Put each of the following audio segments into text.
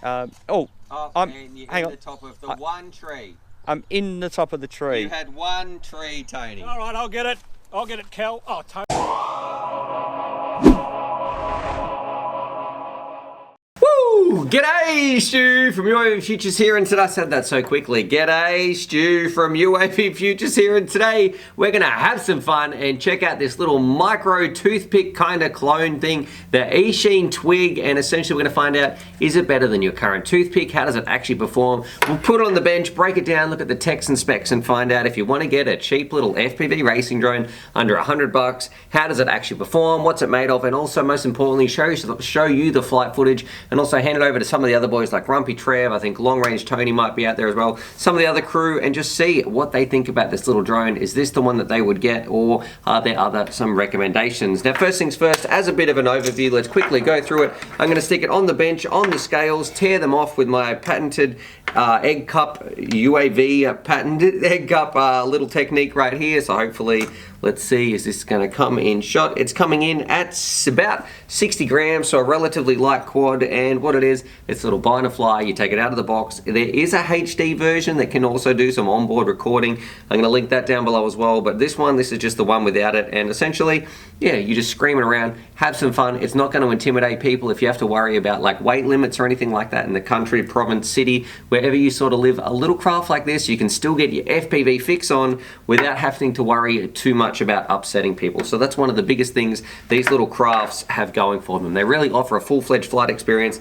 Oh, and you're hang in on. the top of the one tree. I'm in the top of the tree. You had one tree, Tony. All right, I'll get it. I'll get it, Kel. Oh, Tony. Woo! G'day, Stu from UAVfutures here, and today I said that so quickly. G'day, Stu from UAVfutures here, and today we're gonna have some fun and check out this little micro toothpick kind of clone thing, the Eachine Twig, and essentially we're gonna find out, is it better than your current toothpick? How does it actually perform? We'll put it on the bench, break it down, look at the text and specs, and find out if you want to get a cheap little FPV racing drone under $100, how does it actually perform? What's it made of? And also, most importantly, show you the flight footage, and also hand it over to some of the other boys like Grumpy Trev. I think Long Range Tony might be out there as well. Some of the other crew, and just see what they think about this little drone. Is this the one that they would get, or are there some recommendations? Now, first things first, as a bit of an overview, let's quickly go through it. I'm going to stick it on the bench, on the scales, tear them off with my patented egg cup UAV patented egg cup little technique right here. So hopefully, let's see, is this going to come in shot? It's coming in at about 60 grams, so a relatively light quad. And what it is, it's a little binder fly. You take it out of the box. There is a HD version that can also do some onboard recording. I'm going to link that down below as well. But this is just the one without it. And essentially, yeah, you just screaming around, have some fun. It's not going to intimidate people if you have to worry about like weight limits or anything like that in the country, province, city, wherever you sort of live. A little craft like this, you can still get your FPV fix on without having to worry too much about upsetting people. So that's one of the biggest things these little crafts have going for them. They really offer a full-fledged flight experience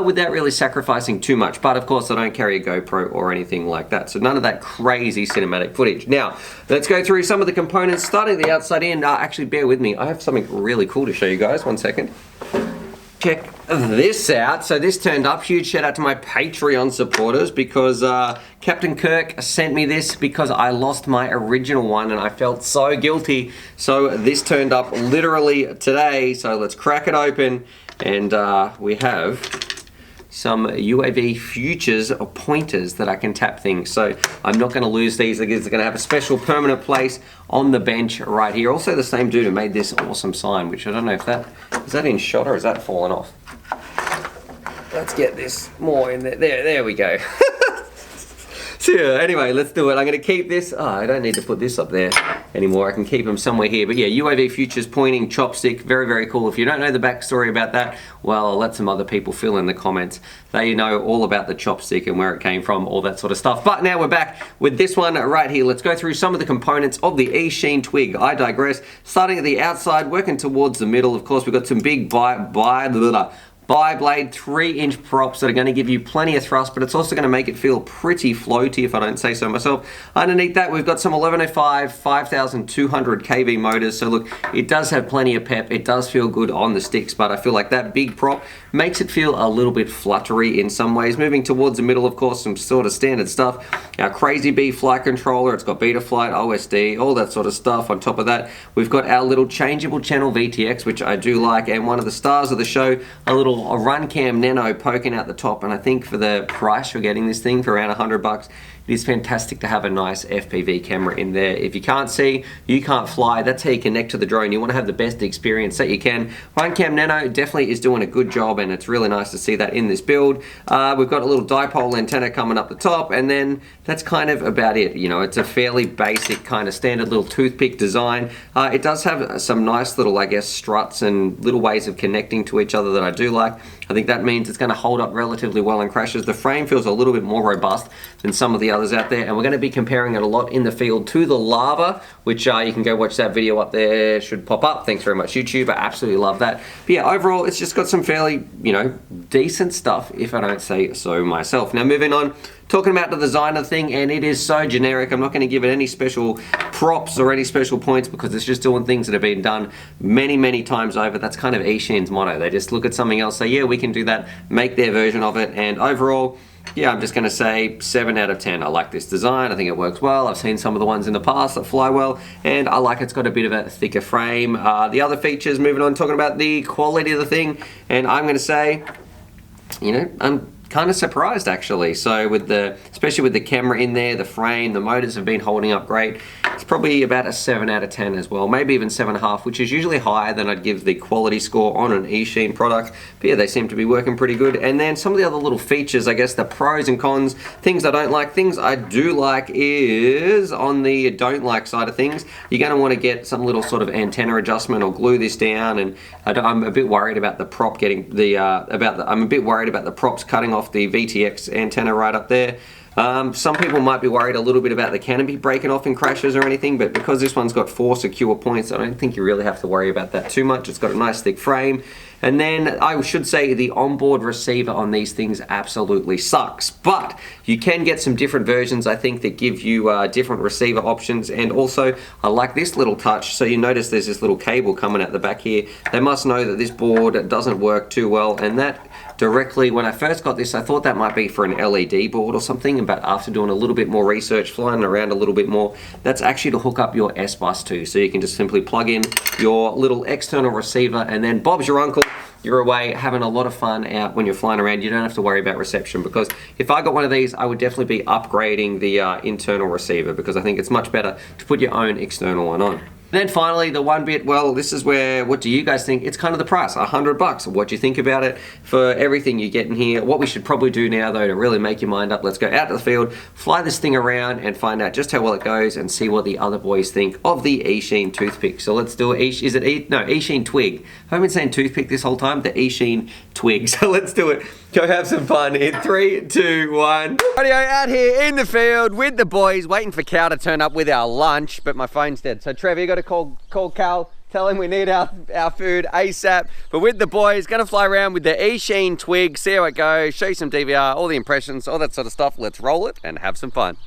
without really sacrificing too much. But of course, they don't carry a GoPro or anything like that. So none of that crazy cinematic footage. Now, let's go through some of the components, starting the outside in. Actually, bear with me. I have something really cool to show you guys. 1 second. Check this out. So this turned up. Huge shout out to my Patreon supporters, because Captain Kirk sent me this because I lost my original one and I felt so guilty. So this turned up literally today. So let's crack it open, and we have some UAVfutures pointers that I can tap things. So I'm not going to lose these. They're going to have a special permanent place on the bench right here. Also, the same dude who made this awesome sign, which I don't know if is that in shot or is that fallen off? Let's get this more in there. There we go. So yeah, anyway, let's do it. I'm going to keep this. Oh, I don't need to put this up there anymore. I can keep them somewhere here. But yeah, UAVfutures pointing chopstick. Very, very cool. If you don't know the backstory about that, well, I'll let some other people fill in the comments. They know all about the chopstick and where it came from, all that sort of stuff. But now we're back with this one right here. Let's go through some of the components of the Eachine Twig. I digress. Starting at the outside, working towards the middle. Of course, we've got some big bi-blade 3-inch props that are going to give you plenty of thrust, but it's also going to make it feel pretty floaty, if I don't say so myself. Underneath that, we've got some 1105 5200 kV motors. So look, it does have plenty of pep. It does feel good on the sticks, but I feel like that big prop makes it feel a little bit fluttery in some ways. Moving towards the middle, of course, some sort of standard stuff. Our Crazy Bee flight controller. It's got Betaflight, OSD, all that sort of stuff. On top of that, we've got our little changeable channel VTX, which I do like, and one of the stars of the show, a Runcam Nano poking out the top. And I think for the price you're getting this thing for around $100, it is fantastic to have a nice FPV camera in there. If you can't see, you can't fly. That's how you connect to the drone. You want to have the best experience that you can. Runcam Nano definitely is doing a good job, and it's really nice to see that in this build. We've got a little dipole antenna coming up the top, and then that's kind of about it. You know, it's a fairly basic kind of standard little toothpick design. It does have some nice little, I guess, struts and little ways of connecting to each other that I do like. I think that means it's going to hold up relatively well in crashes. The frame feels a little bit more robust than some of the others out there, and we're going to be comparing it a lot in the field to the Lava, which you can go watch that video up there. Should pop up. Thanks very much, YouTube. I absolutely love that. But yeah, overall, it's just got some fairly, you know, decent stuff, if I don't say so myself. Now, moving on, talking about the design of the thing, and it is so generic. I'm not going to give it any special props or any special points, because it's just doing things that have been done many, many times over. That's kind of Eachine's motto. They just look at something else, say, yeah, we can do that, make their version of it. And overall, yeah, I'm just going to say 7 out of 10. I like this design. I think it works well. I've seen some of the ones in the past that fly well, and I like it's got a bit of a thicker frame. The other features, moving on, talking about the quality of the thing, and I'm going to say, you know, kind of surprised actually. So with especially with the camera in there, the frame, the motors have been holding up great. It's probably about a 7 out of 10 as well, maybe even 7.5, which is usually higher than I'd give the quality score on an Eachine product. But yeah, they seem to be working pretty good. And then some of the other little features, I guess the pros and cons, things I don't like. Things I do like is on the don't like side of things, you're going to want to get some little sort of antenna adjustment or glue this down. And I'm a bit worried about the prop getting I'm a bit worried about the props cutting off the VTX antenna right up there. Some people might be worried a little bit about the canopy breaking off in crashes or anything, but because this one's got 4 secure points, I don't think you really have to worry about that too much. It's got a nice thick frame. And then I should say the onboard receiver on these things absolutely sucks, but you can get some different versions, I think, that give you different receiver options. And also I like this little touch. So you notice there's this little cable coming out the back here. They must know that this board doesn't work too well, and that directly, when I first got this, I thought that might be for an LED board or something, but after doing a little bit more research, flying around a little bit more, that's actually to hook up your S-Bus to. So you can just simply plug in your little external receiver, and then Bob's your uncle. You're away having a lot of fun out when you're flying around. You don't have to worry about reception, because if I got one of these, I would definitely be upgrading the internal receiver, because I think it's much better to put your own external one on. Then finally, the one bit, well, this is where, what do you guys think? It's kind of the price, $100. What do you think about it for everything you get in here? What we should probably do now, though, to really make your mind up, let's go out to the field, fly this thing around, and find out just how well it goes, and see what the other boys think of the Eachine Toothpick. So let's do it. Eachine Twig. I've been saying Toothpick this whole time, the Eachine Twig. So let's do it. Go have some fun in 3, 2, 1. Radio out here in the field with the boys, waiting for Cal to turn up with our lunch, but my phone's dead. So Trevor, you got to call Cal, tell him we need our food ASAP. But with the boys, gonna fly around with the Eachine Twig, see how it goes, show you some DVR, all the impressions, all that sort of stuff. Let's roll it and have some fun.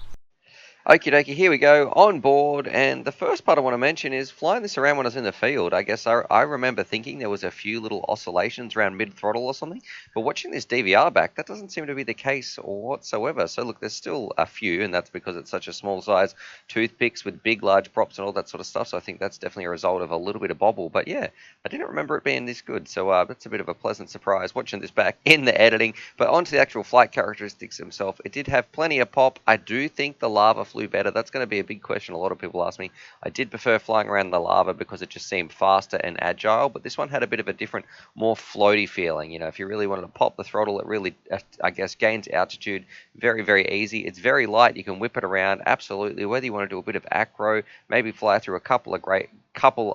Okie dokie, here we go, on board, and the first part I want to mention is flying this around when I was in the field. I guess I remember thinking there was a few little oscillations around mid-throttle or something, but watching this DVR back, that doesn't seem to be the case whatsoever. So look, there's still a few, and that's because it's such a small size toothpicks with big, large props and all that sort of stuff, so I think that's definitely a result of a little bit of bobble. But yeah, I didn't remember it being this good, so that's a bit of a pleasant surprise watching this back in the editing. But onto the actual flight characteristics themselves, it did have plenty of pop. I do think the lava flew better. That's going to be a big question a lot of people ask me. I did prefer flying around the lava because it just seemed faster and agile, but this one had a bit of a different, more floaty feeling. You know, if you really wanted to pop the throttle, it really, I guess, gains altitude very, very easy. It's very light. You can whip it around, absolutely. Whether you want to do a bit of acro, maybe fly through a couple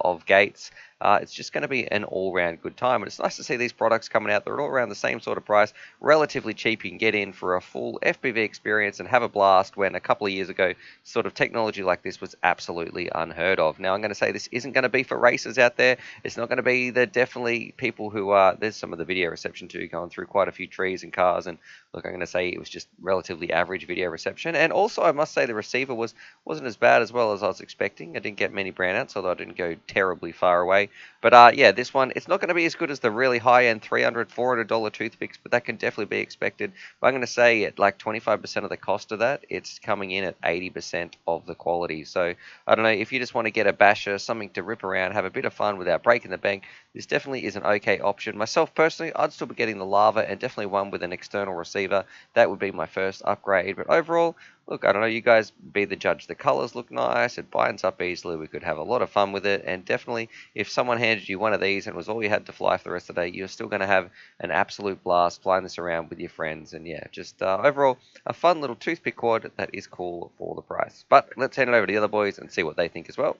of gates, it's just going to be an all-round good time. And it's nice to see these products coming out. They're all around the same sort of price, relatively cheap. You can get in for a full FPV experience and have a blast, when a couple of years ago, sort of technology like this was absolutely unheard of. Now, I'm going to say this isn't going to be for racers out there. It's not going to be definitely people who are, there's some of the video reception too, going through quite a few trees and cars, and look, I'm going to say it was just relatively average video reception. And also, I must say the receiver wasn't as bad as well as I was expecting. I didn't get many brownouts, although I didn't go terribly far away. But yeah, this one, it's not going to be as good as the really high-end $300, $400 toothpicks, but that can definitely be expected. But I'm going to say at like 25% of the cost of that, it's coming in at 80% of the quality. So I don't know, if you just want to get a basher, something to rip around, have a bit of fun without breaking the bank, this definitely is an okay option. Myself personally, I'd still be getting the lava, and definitely one with an external receiver. That would be my first upgrade. But overall, look, I don't know, you guys be the judge. The colors look nice, it binds up easily, we could have a lot of fun with it, and definitely if someone handed you one of these and it was all you had to fly for the rest of the day, you're still going to have an absolute blast flying this around with your friends. And yeah, just overall, a fun little toothpick quad that is cool for the price. But let's hand it over to the other boys and see what they think as well.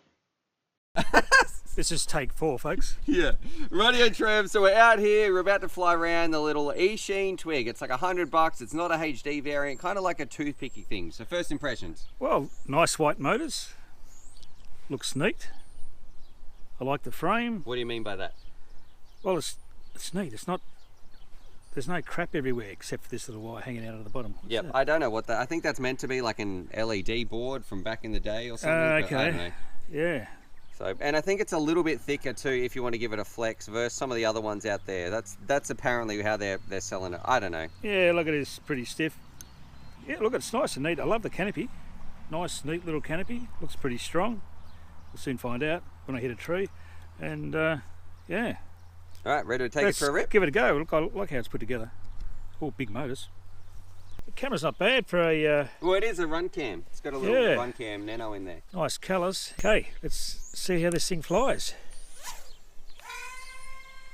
This is take 4, folks. Yeah, radio Trev. So we're out here, we're about to fly around the little Eachine Twig. It's like $100. It's not a HD variant, kind of like a toothpicky thing. So first impressions. Well, nice white motors. Looks neat. I like the frame. What do you mean by that? Well, it's neat. It's not. There's no crap everywhere except for this little wire hanging out of the bottom. Yep, I don't know what that. I think that's meant to be like an LED board from back in the day or something. Okay. But I don't know. Yeah. So, and I think it's a little bit thicker too if you want to give it a flex versus some of the other ones out there. That's apparently how they're selling it. I don't know. Yeah, look at it, it's pretty stiff. Yeah, look, it's nice and neat. I love the canopy. Nice, neat little canopy. Looks pretty strong. We'll soon find out when I hit a tree. And yeah. All right, ready to take it for a rip? Give it a go. Look, I like how it's put together. All big motors. The camera's not bad for a Well, it is a run cam. It's got a little run cam nano in there. nice colours. Okay, let's see how this thing flies.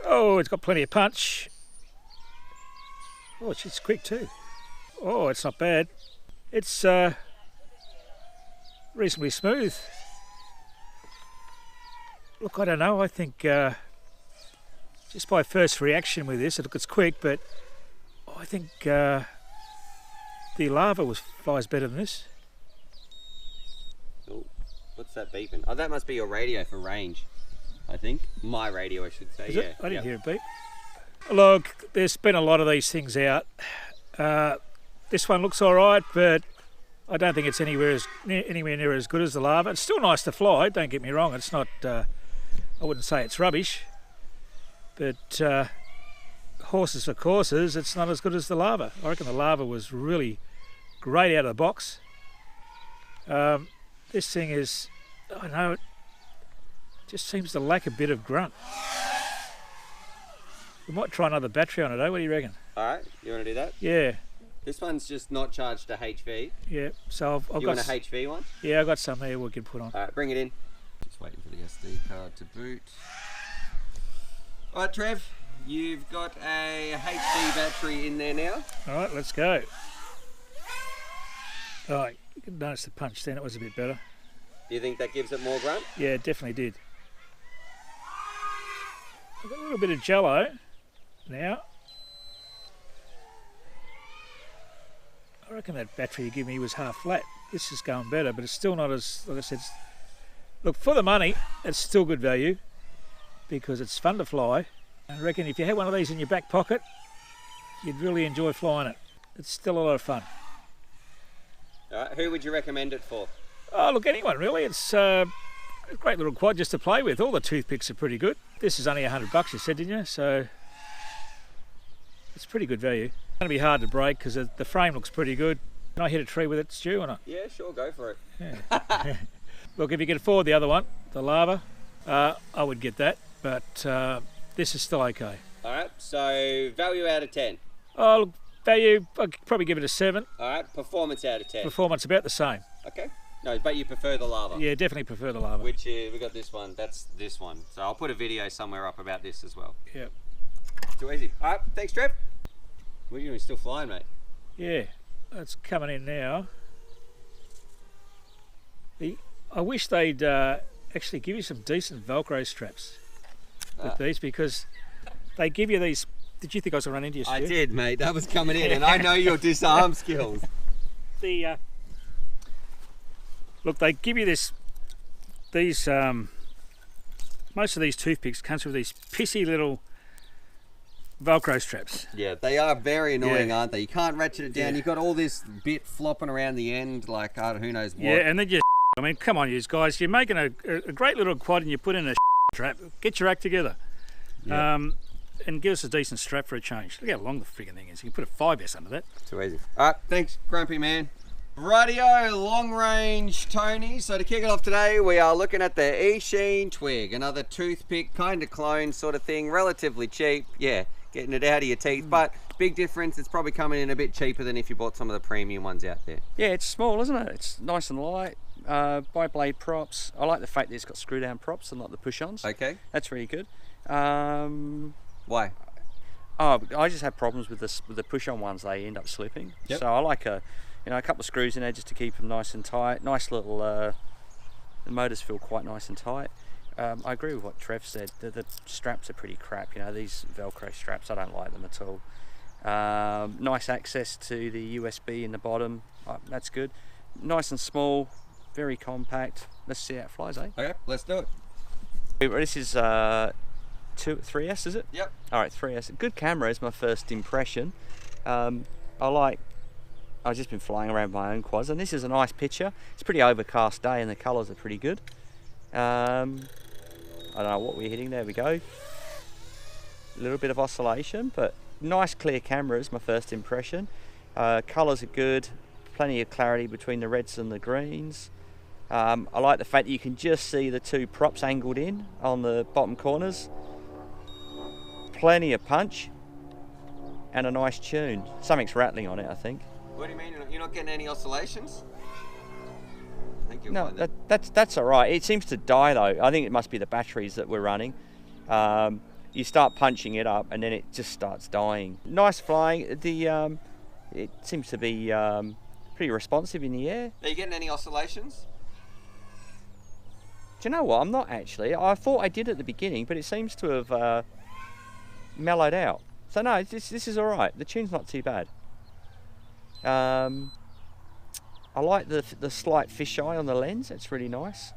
Oh, it's got plenty of punch. Oh, it's quick too. Oh, it's not bad. It's reasonably smooth. Look, I don't know. I think just by first reaction with this, look, it's quick, but I think the lava flies better than this. Oh, what's that beeping? Oh, that must be your radio for range, I think. My radio, I should say. Is it? I didn't hear it beep. Look, there's been a lot of these things out. This one looks all right, but I don't think it's anywhere near as good as the lava. It's still nice to fly, don't get me wrong. It's not, I wouldn't say it's rubbish, but horses for courses, it's not as good as the lava. I reckon the lava was really great out of the box. This thing is, I don't know, it just seems to lack a bit of grunt. We might try another battery on it, eh? What do you reckon? Alright, you want to do that? Yeah. This one's just not charged to HV. Yeah, so I've got... You want a HV one? Yeah, I've got some there we can put on. Alright, bring it in. Just waiting for the SD card to boot. Alright, Trev, you've got a HV battery in there now. Alright, let's go. Alright, you can notice the punch then, it was a bit better. Do you think that gives it more grunt? Yeah, it definitely did. I've got a little bit of jello now. I reckon that battery you gave me was half flat. This is going better, but it's still not as, like I said, look, for the money, it's still good value because it's fun to fly. I reckon if you had one of these in your back pocket, you'd really enjoy flying it. It's still a lot of fun. Alright, who would you recommend it for? Oh, look, anyone really. It's a great little quad just to play with. All the toothpicks are pretty good. This is only $100, you said, didn't you? So it's pretty good value. It's going to be hard to break because the frame looks pretty good. Can I hit a tree with it, Stu, or not? Yeah, sure, go for it. Yeah. Look, if you can afford the other one, the lava, I would get that, but this is still okay. Alright, so value out of 10. Oh, look, value, I'd probably give it a 7. Alright, performance out of 10. Performance about the same. Okay. No, but you prefer the lava. Yeah, definitely prefer the lava. Which we got this one. That's this one. So I'll put a video somewhere up about this as well. Yep. Too easy. All right, thanks, Trev. What are you doing? Still flying, mate? Yeah, that's coming in now. I wish they'd actually give you some decent Velcro straps with these because they give you these. Did you think I was going to run into you, Stu? I did, mate. That was coming in, and I know your disarm skills. Look, they give you these most of these toothpicks comes with these pissy little Velcro straps. Yeah, they are very annoying, Yeah. aren't they? You can't ratchet it down. Yeah. You've got all this bit flopping around the end, like who knows what. Yeah, and then just, I mean, come on, you guys, you're making a great little quad and you put in a strap. Get your act together. Yeah. And give us a decent strap for a change. Look how long the friggin' thing is. You can put a 5S under that. Too easy. All right, thanks, Grumpy Man. Rightio, long range Tony. So to kick it off today, we are looking at the Eachine Twig, another toothpick kind of clone sort of thing, relatively cheap. Yeah, getting it out of your teeth, but big difference. It's probably coming in a bit cheaper than if you bought some of the premium ones out there. Yeah, it's small, isn't it? It's nice and light. Bi-blade props. I like the fact that it's got screw-down props and not the push-ons. Okay. That's really good. Why? Oh, I just have problems with the push-on ones. They end up slipping. Yep. So I like a couple of screws in there just to keep them nice and tight. Nice little. The motors feel quite nice and tight. I agree with what Trev said. The straps are pretty crap. You know, these Velcro straps, I don't like them at all. Nice access to the USB in the bottom. That's good. Nice and small, very compact. Let's see how it flies, eh? Okay, let's do it. This is 3S, is it? Yep. All right, 3S. Good camera is my first impression. I've just been flying around my own quads, and this is a nice picture. It's a pretty overcast day, and the colours are pretty good. I don't know what we're hitting. There we go. A little bit of oscillation, but nice clear camera is my first impression. Colours are good. Plenty of clarity between the reds and the greens. I like the fact that you can just see the two props angled in on the bottom corners. Plenty of punch and a nice tune. Something's rattling on it, I think. What do you mean? You're not getting any oscillations? I think you'll No, find that. that's all right. It seems to die though. I think it must be the batteries that we're running. You start punching it up and then it just starts dying. Nice flying. It seems to be pretty responsive in the air. Are you getting any oscillations? Do you know what? I'm not actually. I thought I did at the beginning, but it seems to have mellowed out. So no, this is all right. The tune's not too bad. I like the slight fisheye on the lens. It's really nice.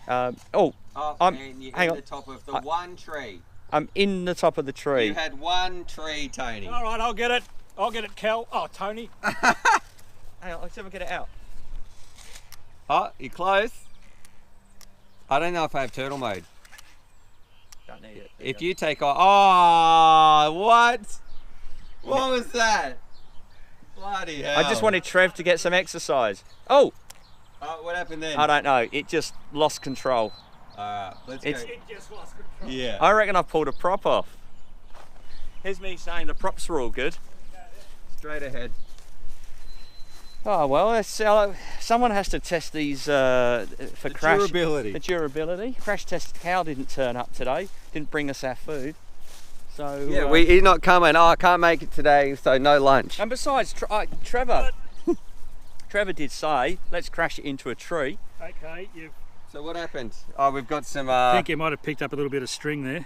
And you're in the top of the one tree. I'm in the top of the tree. You had one tree, Tony. All right, I'll get it. I'll get it, Cal. Oh, Tony. Hang on, let's see if I get it out. Oh, you're close. I don't know if I have turtle mode. Don't need it. If you take off... Oh, what? What was that? Bloody hell. I just wanted Trev to get some exercise. Oh! Oh, what happened then? I don't know. It just lost control. Alright, let's go. It just lost control. Yeah. I reckon I pulled a prop off. Here's me saying the props were all good. Straight ahead. Oh well, it's, someone has to test these for crash. Durability. The durability. Crash test Cal didn't turn up today. Didn't bring us our food. So Yeah, he's not coming. Oh, I can't make it today, so no lunch. And besides, Trevor did say, let's crash it into a tree. Okay, you've... So what happened? Oh, we've got some... I think you might have picked up a little bit of string there.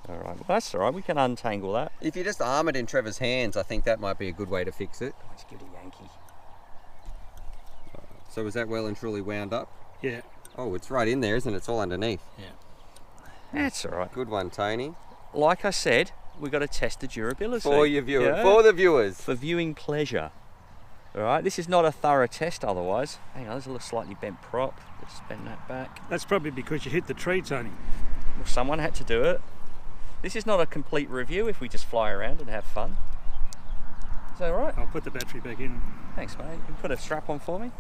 All right, well that's all right. We can untangle that. If you just arm it in Trevor's hands, I think that might be a good way to fix it. Let's give it a Yankee. So is that well and truly wound up? Yeah. Oh, it's right in there, isn't it? It's all underneath. Yeah. That's all right. Good one, Tony. Like I said, we've got to test the durability. For your viewers, Yeah? for the viewers. For viewing pleasure. All right, this is not a thorough test otherwise. Hang on, there's a little slightly bent prop. Let's bend that back. That's probably because you hit the tree, Tony. Well, someone had to do it. This is not a complete review if we just fly around and have fun. Is that all right? I'll put the battery back in. Thanks, mate. You can put a strap on for me.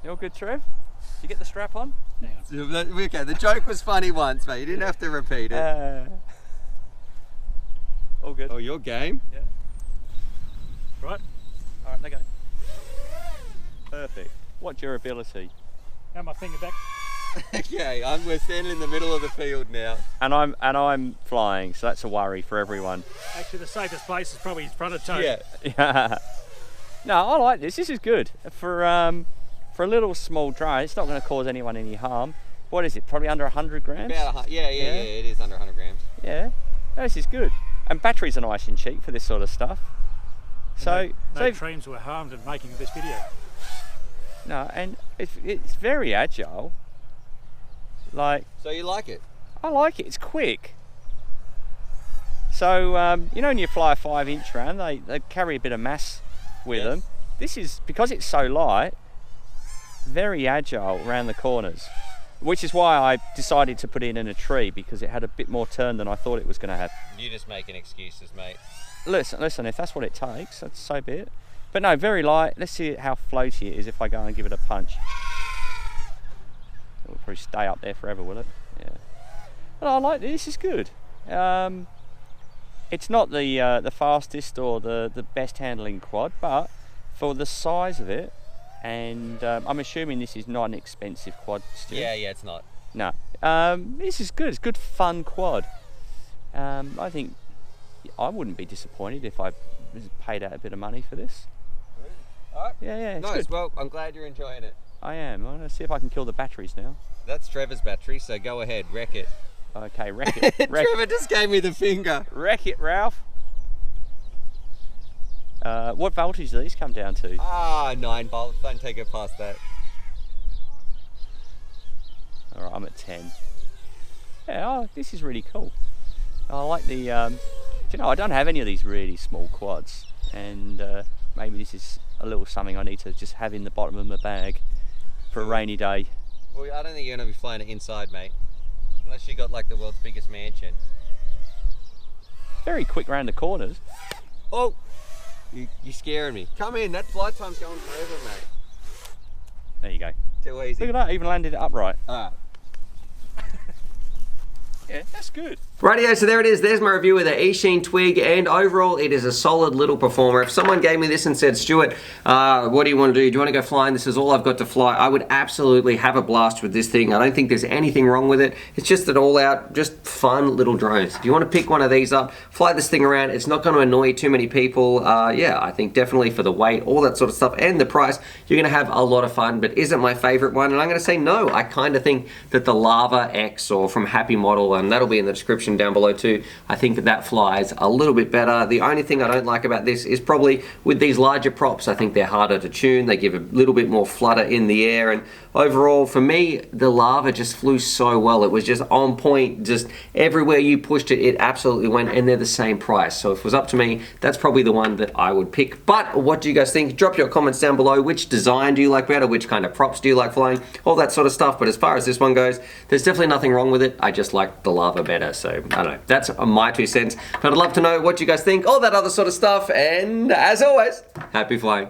You all good, Trev? Did you get the strap on? Hang on. Okay, the joke was funny once, mate. You didn't have to repeat it. All good. Oh, your game? Yeah. Right. All right, they go. Perfect. What durability? Now my finger back. Okay, we're standing in the middle of the field now. And I'm flying, so that's a worry for everyone. Actually, the safest place is probably in front of Tony. Yeah. Yeah. No, I like this. This is good for a little small drone. It's not going to cause anyone any harm. What is it? Probably under 100 grams. About yeah, it is under 100 grams. Yeah. This is good. And batteries are nice and cheap for this sort of stuff. So no trees were harmed in making this video. No, and it's very agile. Like, So you like it? I like it. It's quick. So you know when you fly a 5-inch round, they carry a bit of mass with them. This is, because it's so light, very agile around the corners, which is why I decided to put it in a tree, because it had a bit more turn than I thought it was going to have. You're just making excuses, mate. Listen, if that's what it takes, that's so be it. But no, very light. Let's see how floaty it is if I go and give it a punch. It'll probably stay up there forever, will it? Yeah. But I like this. Is good. It's not the fastest or the best handling quad, but for the size of it, and I'm assuming this is not an expensive quad still. Yeah, it's not. No. This is good. It's good fun quad. I think I wouldn't be disappointed if I paid out a bit of money for this. All right. Yeah, it's Nice. good. Well, I'm glad you're enjoying it. I am. I'm going to see if I can kill the batteries now. That's Trevor's battery, so go ahead, wreck it. Okay, wreck it. Trevor just gave me the finger. Wreck it, Ralph. What voltage do these come down to? 9 volts. Don't take it past that. All right, I'm at 10. Yeah, this is really cool. I like the, you know, I don't have any of these really small quads, and maybe this is a little something I need to just have in the bottom of my bag for a rainy day. Well, I don't think you're going to be flying it inside, mate. Unless you got like the world's biggest mansion. Very quick round the corners. Oh, you're scaring me. Come in, that flight time's going forever, mate. There you go. Too easy. Look at that, even landed it upright. Alright. Yeah, that's good. Rightio, so there it is. There's my review of the Eachine Twig, and overall it is a solid little performer. If someone gave me this and said, Stuart, what do you want to do? Do you want to go flying? This is all I've got to fly. I would absolutely have a blast with this thing. I don't think there's anything wrong with it. It's just an all-out, just fun little drones. If you want to pick one of these up, fly this thing around. It's not going to annoy too many people. Yeah, I think definitely for the weight, all that sort of stuff, and the price, you're going to have a lot of fun, but is it my favorite one? And I'm going to say no. I kind of think that the Lava X or from Happy Model, and that'll be in the description down below too, I think that flies a little bit better. The only thing I don't like about this is probably with these larger props, I think they're harder to tune. They give a little bit more flutter in the air, and overall for me, the Lava just flew so well. It was just on point, just everywhere you pushed it, it absolutely went, and they're the same price. So if it was up to me, that's probably the one that I would pick. But what do you guys think? Drop your comments down below. Which design do you like better? Which kind of props do you like flying? All that sort of stuff. But as far as this one goes, there's definitely nothing wrong with it. I just like the Lava better. So I don't know. That's my 2 cents. But I'd love to know what you guys think, all that other sort of stuff. And as always, happy flying.